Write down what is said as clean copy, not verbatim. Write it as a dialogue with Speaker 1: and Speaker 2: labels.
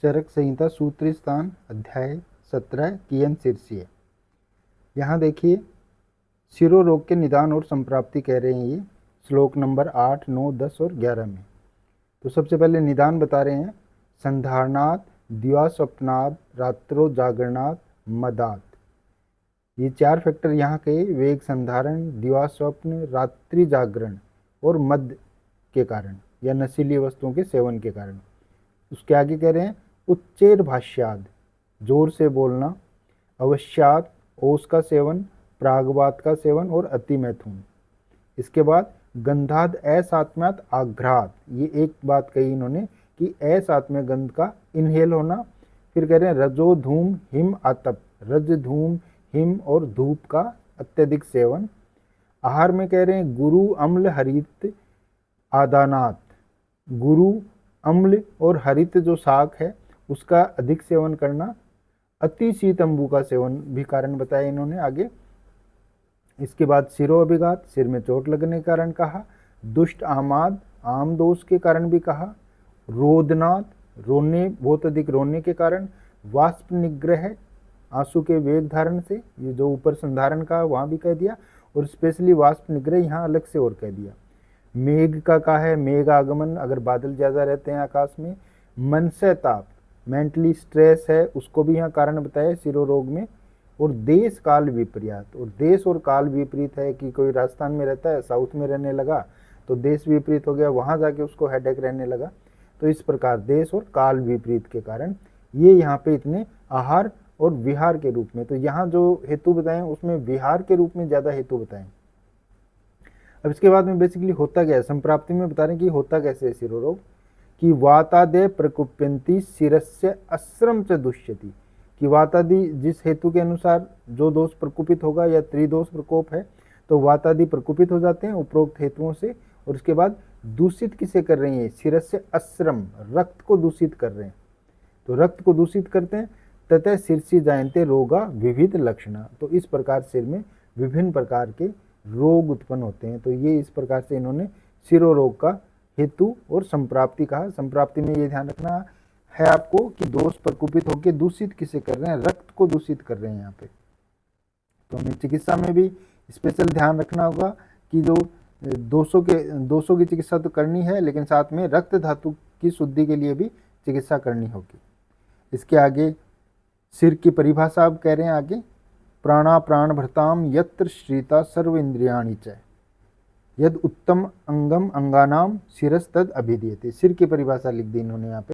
Speaker 1: चरक संहिता सूत्र स्थान अध्याय 17 कियन शीर्षीय। यहाँ देखिए शिरो रोग के निदान और संप्राप्ति कह रहे हैं ये श्लोक नंबर 8, 9, 10 और 11 में। तो सबसे पहले निदान बता रहे हैं, संधारणात् दिवास्वप्नात् रात्रो जागरणात् मदात्। ये चार फैक्टर यहाँ के वेग संधारण, दिवास्वप्न, रात्रि जागरण और मद के कारण या नशीली वस्तुओं के सेवन के कारण। उसके आगे कह रहे हैं उच्चेर भाष्याद, जोर से बोलना, अवश्यात, ओस का सेवन, प्रागवात का सेवन और अति मैथुन। इसके बाद गंधाद असात्म्यात आघ्रात, ये एक बात कही इन्होंने कि असात्म्य गंध का इनहेल होना। फिर कह रहे हैं रजो धूम हिम आतप, रज धूम हिम और धूप का अत्यधिक सेवन। आहार में कह रहे हैं गुरु अम्ल हरित आदानात, गुरु अम्ल और हरित जो शाक है उसका अधिक सेवन करना। अति शीत अम्बु का सेवन भी कारण बताया इन्होंने आगे। इसके बाद सिरो अभिघात, सिर में चोट लगने के कारण कहा। दुष्ट आमाद, आम दोष के कारण भी कहा। रोदनाद, रोने, बहुत अधिक रोने के कारण। वाष्प निग्रह, आंसू के वेग धारण से, ये जो ऊपर संधारण का वहाँ भी कह दिया और स्पेशली वाष्प निग्रह यहाँ अलग से और कह दिया। मेघ का कहा है मेघ आगमन, अगर बादल ज़्यादा रहते हैं आकाश में। मन से ताप, मेंटली स्ट्रेस है, उसको भी यहाँ कारण बताया सिरो रोग में। और देश काल विपरीत, और देश और काल विपरीत है कि कोई राजस्थान में रहता है, साउथ में रहने लगा तो देश विपरीत हो गया, वहाँ जाके उसको हेडेक रहने लगा। तो इस प्रकार देश और काल विपरीत के कारण ये यहाँ पे इतने आहार और विहार के रूप में, तो यहाँ जो हेतु बताएं उसमें विहार के रूप में ज़्यादा हेतु बताएं। अब इसके बाद में बेसिकली होता क्या है, संप्राप्ति में बता रहे हैं कि होता कैसे है सिरो रोग। कि वातादे प्रकुप्यंती शिरस्य अस्रम च दुष्यति, कि वातादि जिस हेतु के अनुसार जो दोष प्रकुपित होगा या त्रिदोष प्रकोप है तो वातादि प्रकुपित हो जाते हैं उपरोक्त हेतुओं से। और उसके बाद दूषित किसे कर रही है, शिरस्य अस्रम, रक्त को दूषित कर रहे हैं। तो रक्त को दूषित करते हैं। ततः शीर्षि जायन्ते रोगा विविध लक्षण, तो इस प्रकार सिर में विभिन्न प्रकार के रोग उत्पन्न होते हैं। तो ये इस प्रकार से इन्होंने सिरो रोग का हेतु और संप्राप्ति कहा। संप्राप्ति में ये ध्यान रखना है आपको कि दोष प्रकुपित होकर दूषित किसे कर रहे हैं, रक्त को दूषित कर रहे हैं यहाँ पे। तो हमें चिकित्सा में भी स्पेशल ध्यान रखना होगा कि जो दोषों की चिकित्सा तो करनी है, लेकिन साथ में रक्त धातु की शुद्धि के लिए भी चिकित्सा करनी होगी। इसके आगे सिर की परिभाषा आप कह रहे हैं आगे, प्राणा प्राण भरताम यत्र श्रीता सर्व इंद्रियाणि च यद उत्तम अंगम अंगानाम शिरस तद अभिधीयते। सिर की परिभाषा लिख दी इन्होंने यहाँ पे।